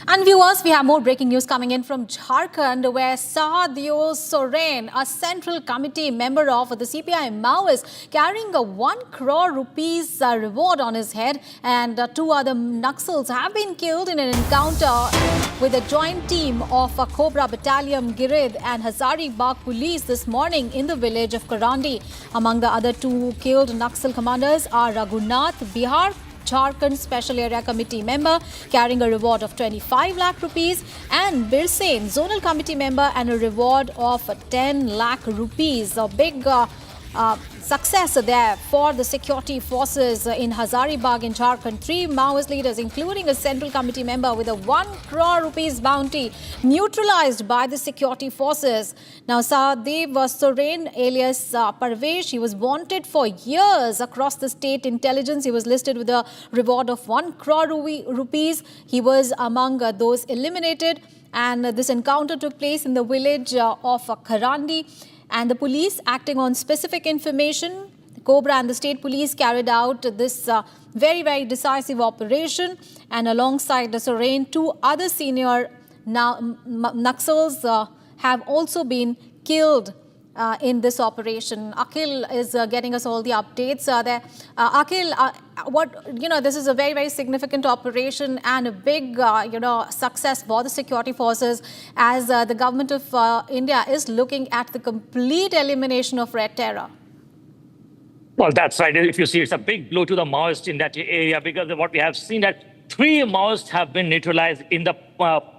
And viewers, we have more breaking news coming in from Jharkhand, where Sahdeo Soren, a Central Committee member of the CPI Maoists, carrying a 1 crore rupees reward on his head, and 2 other Naxals have been killed in an encounter with a joint team of a CoBRA battalion, Giridih and Hazaribagh Police this morning in the village of Karandi. Among the other 2 killed Naxal commanders are Raghunath, Bihar-Jharkhand Special Area Committee Member, carrying a reward of 25 lakh rupees, and Birsen, Zonal Committee Member, and a reward of 10 lakh rupees. A big success there for the security forces in Hazaribagh in Jharkhand. 3 Maoist leaders, including a Central Committee member, with a 1 crore rupees bounty, neutralized by the security forces. Now, Sahdeo Soren, alias Parvesh, he was wanted for years across the state intelligence. He was listed with a reward of 1 crore rupees. He was among those eliminated, and this encounter took place in the village of Karandi. And the police, acting on specific information, the CoBRA and the state police carried out this very, very decisive operation. And alongside the Soren, 2 other senior Naxals have also been killed in this operation. Akhil is getting us all the updates there. Akhil, this is a very, very significant operation and a big, success for the security forces, as the government of India is looking at the complete elimination of red terror. Well, that's right. If you see, it's a big blow to the Maoists in that area, because what we have seen that 3 Maoists have been neutralized in the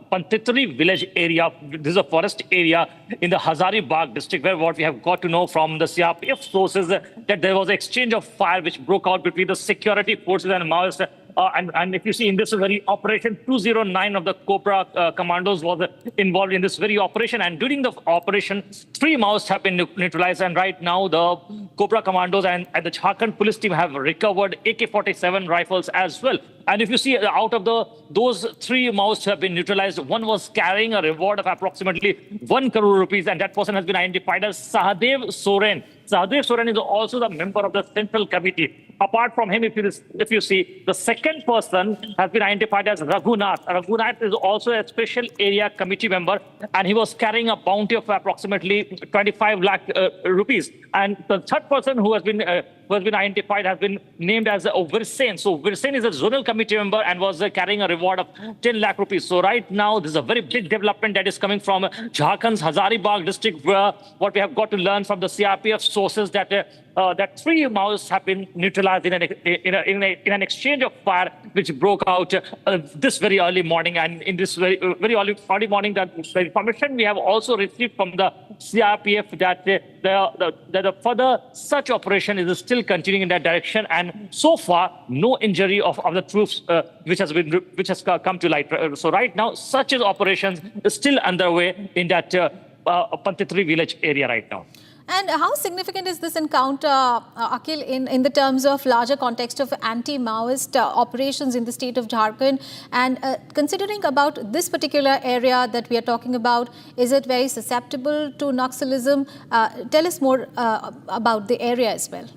Pantitri village area. This is a forest area in the Hazaribagh district, where what we have got to know from the CRPF sources that there was an exchange of fire which broke out between the security forces and Maoists. And if you see, in this very operation, 209 of the CoBRA commandos was involved in this very operation. And during the operation, 3 Maoists have been neutralized. And right now, the CoBRA commandos and the Jharkhand police team have recovered AK-47 rifles as well. And if you see, out of those 3 Maoists who have been neutralized, 1 was carrying a reward of approximately 1 crore rupees, and that person has been identified as Sahdeo Soren. Sahdeo Soren is also the member of the Central Committee. Apart from him, if you see, the second person has been identified as Raghunath. Raghunath is also a Special Area Committee member, and he was carrying a bounty of approximately 25 lakh rupees. And the third person who has been identified has been named as Birsen. So Birsen is a Zonal Committee member and was carrying a reward of 10 lakh rupees. So right now, this is a very big development that is coming from Jharkhand's Hazaribagh district, where what we have got to learn from the CRPF sources that 3 Maoists have been neutralized in an exchange of fire which broke out this very early morning. And in this very early morning, that the information we have also received from the CRPF that the further such operation is still continuing in that direction, and so far no injury of the troops which has come to light. So right now, such operations is still underway in that Pantitri village area right now. And how significant is this encounter, Akhil, in the terms of larger context of anti-Maoist operations in the state of Jharkhand? And considering about this particular area that we are talking about, is it very susceptible to Naxalism? Tell us more about the area as well.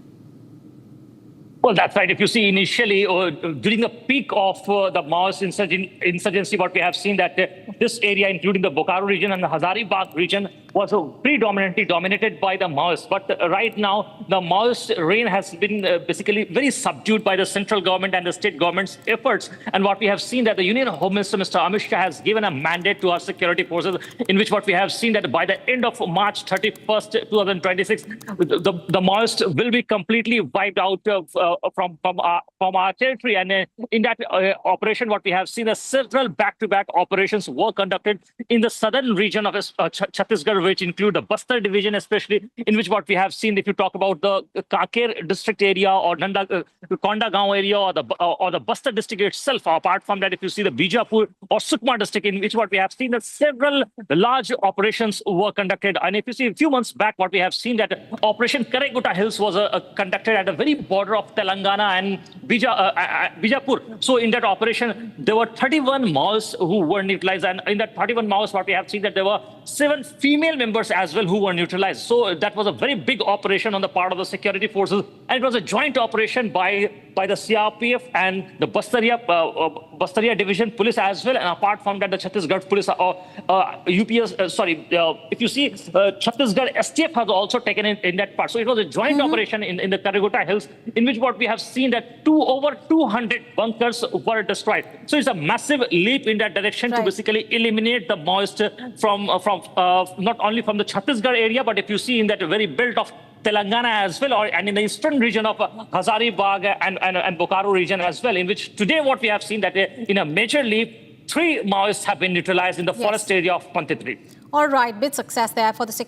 Well, that's right. If you see, initially, during the peak of the Maoist insurgency, what we have seen that this area, including the Bokaro region and the Hazaribagh region, was predominantly dominated by the Maoists. But right now, the Maoist reign has been basically very subdued by the central government and the state government's efforts. And what we have seen that the Union Home Minister, Mr. Amit Shah, has given a mandate to our security forces, in which what we have seen that by the end of March 31st, 2026, the Maoists will be completely wiped out from our territory. And in that operation, what we have seen is several back-to-back operations were conducted in the southern region of Chhattisgarh, which include the Bastar division, especially, in which what we have seen, if you talk about the Kaker district area or Kondagaon area or the Bastar district itself. Apart from that, if you see the Bijapur or Sukma district, in which what we have seen that several large operations were conducted. And if you see a few months back, what we have seen that Operation Karegutta Hills was conducted at the very border of Telangana and Bijapur. So in that operation, there were 31 Maoists who were neutralized. And in that 31 Maoists, what we have seen that there were 7 female members as well who were neutralized. So that was a very big operation on the part of the security forces. And it was a joint operation by the CRPF and the Bastaria Bastaria Division Police as well. And apart from that, the Chhattisgarh Police, if you see, Chhattisgarh STF has also taken in that part. So it was a joint operation in the Karigota Hills, in which what we have seen that over 200 bunkers were destroyed. So it's a massive leap in that direction to basically eliminate the Maoists from not only from the Chhattisgarh area, but if you see in that very belt of Telangana as well, and in the eastern region of Hazaribagh and Bokaro region as well, in which today what we have seen that in a major leap, 3 Maoists have been neutralized in the forest area of Pantitri. All right, big success there for the security.